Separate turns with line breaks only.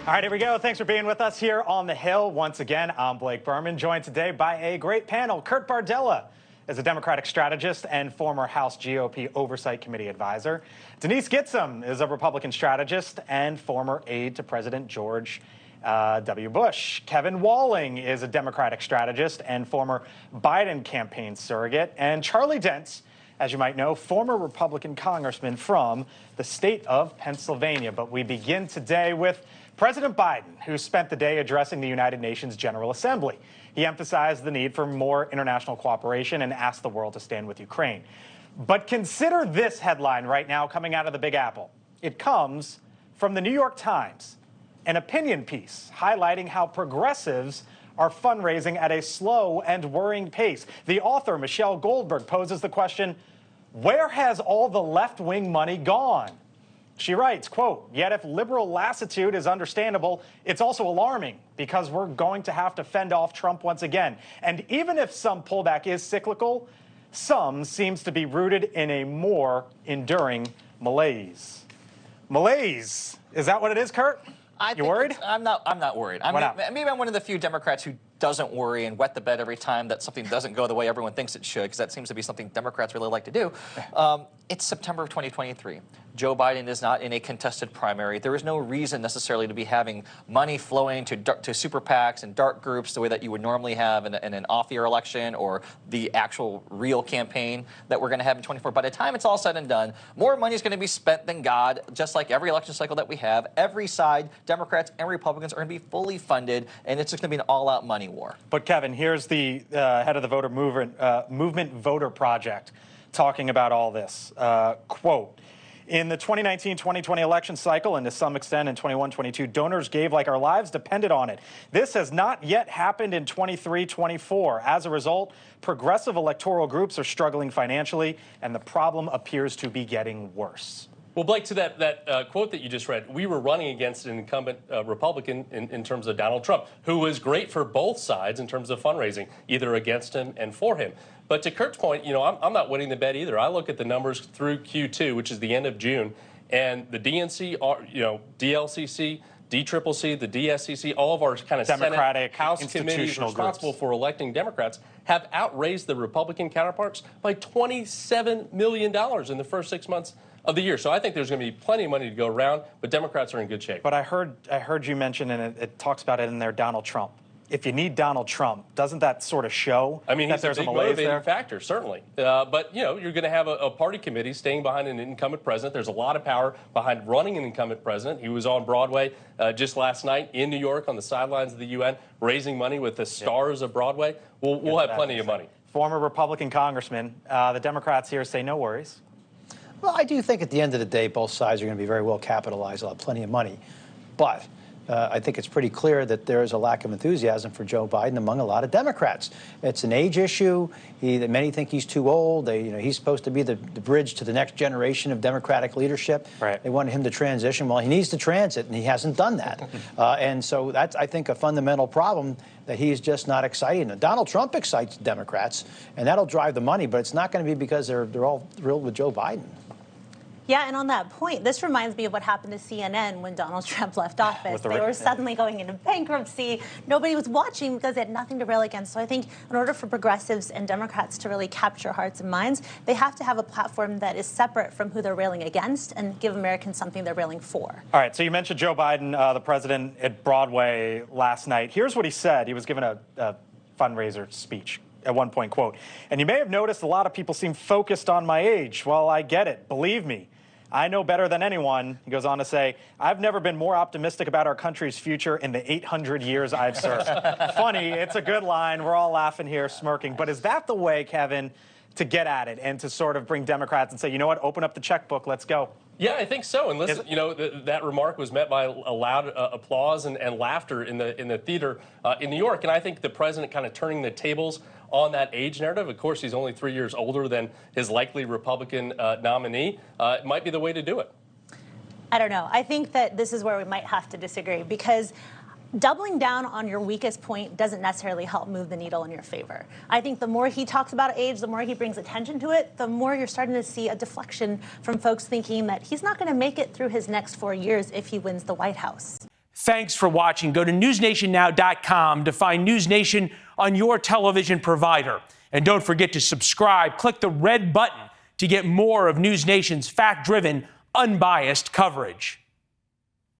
All right, here we go. Thanks for being with us here on the Hill. Once again, I'm Blake Berman, joined today by a great panel. Kurt Bardella is a Democratic strategist and former House GOP Oversight Committee advisor. Denise Gitsham is a Republican strategist and former aide to President George W. Bush. Kevin Walling is a Democratic strategist and former Biden campaign surrogate. And Charlie Dent's, as you might know, former Republican congressman from the state of Pennsylvania. But we begin today with President Biden, who spent the day addressing the United Nations General Assembly. He emphasized the need for more international cooperation and asked the world to stand with Ukraine. But consider this headline right now coming out of the Big Apple. It comes from the New York Times, an opinion piece highlighting how progressives are fundraising at a slow and worrying pace. The author, Michelle Goldberg, poses the question, where has all the left-wing money gone? She writes, quote, yet if liberal lassitude is understandable, it's also alarming because we're going to have to fend off Trump once again. And even if some pullback is cyclical, some seems to be rooted in a more enduring malaise. Malaise, is that what it is, Kurt? You worried?
I'm not worried. Maybe I'm one of the few Democrats who doesn't worry and wet the bed every time that something doesn't go the way everyone thinks it should, because that seems to be something Democrats really like to do. It's September of 2023. Joe Biden is not in a contested primary. There is no reason necessarily to be having money flowing to super PACs and dark groups the way that you would normally have in an off-year election or the actual real campaign that we're going to have in 24. By the time it's all said and done, more money is going to be spent than God, just like every election cycle that we have. Every side, Democrats and Republicans, are going to be fully funded, and it's just going to be an all-out money war.
But Kevin, here's the head of the voter movement Voter Project talking about all this. Quote, in the 2019-2020 election cycle, and to some extent in 21-22, donors gave like our lives depended on it. This has not yet happened in 23-24. As a result, progressive electoral groups are struggling financially, and the problem appears to be getting worse.
Well, Blake, to that quote that you just read, we were running against an incumbent Republican in terms of Donald Trump, who was great for both sides in terms of fundraising, either against him and for him. But to Kurt's point, I'm not winning the bet either. I look at the numbers through Q2, which is the end of June, and the DNC, DLCC, DCCC, the DSCC, all of our kind of
Democratic
Senate, House committees responsible for electing Democrats have outraised the Republican counterparts by $27 million in the first 6 months of the year. So I think there's going to be plenty of money to go around, but Democrats are in good shape.
But I heard you mention, and it talks about it in there, Donald Trump. If you need Donald Trump, doesn't that sort of show that there's a
motivating factor, certainly. But, you're going to have a party committee staying behind an incumbent president. There's a lot of power behind running an incumbent president. He was on Broadway just last night in New York on the sidelines of the UN, raising money with the stars of Broadway. We'll have plenty of money. Former
Republican congressman, the Democrats here say no worries.
Well, I do think at the end of the day, both sides are going to be very well capitalized. They'll have plenty of money. But I think it's pretty clear that there is a lack of enthusiasm for Joe Biden among a lot of Democrats. It's an age issue. Many think he's too old. He's supposed to be the bridge to the next generation of Democratic leadership.
Right.
They wanted him to transition. Well, he needs to transit, and he hasn't done that. And so that's, I think, a fundamental problem, that he's just not exciting. Now, Donald Trump excites Democrats, and that'll drive the money, but it's not going to be because they're all thrilled with Joe Biden.
Yeah, and on that point, this reminds me of what happened to CNN when Donald Trump left office. They were suddenly going into bankruptcy. Nobody was watching because they had nothing to rail against. So I think in order for progressives and Democrats to really capture hearts and minds, they have to have a platform that is separate from who they're railing against and give Americans something they're railing for.
All right, so you mentioned Joe Biden, the president, at Broadway last night. Here's what he said. He was given a fundraiser speech. At one point, quote, and you may have noticed a lot of people seem focused on my age. Well, I get it. Believe me, I know better than anyone. He goes on to say, I've never been more optimistic about our country's future in the 800 years I've served. Funny, it's a good line. We're all laughing here, smirking. But is that the way, Kevin, to get at it and to sort of bring Democrats and say, you know what, open up the checkbook, let's go?
Yeah, I think so. And listen, that remark was met by a loud applause and laughter in the theater in New York. And I think the president kind of turning the tables on that age narrative. Of course, he's only 3 years older than his likely Republican nominee. It might be the way to do it.
I don't know. I think that this is where we might have to disagree, because doubling down on your weakest point doesn't necessarily help move the needle in your favor. I think the more he talks about age, the more he brings attention to it, the more you're starting to see a deflection from folks thinking that he's not going to make it through his next 4 years if he wins the White House.
Thanks for watching. Go to newsnationnow.com to find NewsNation on your television provider. And don't forget to subscribe. Click the red button to get more of NewsNation's fact-driven, unbiased coverage.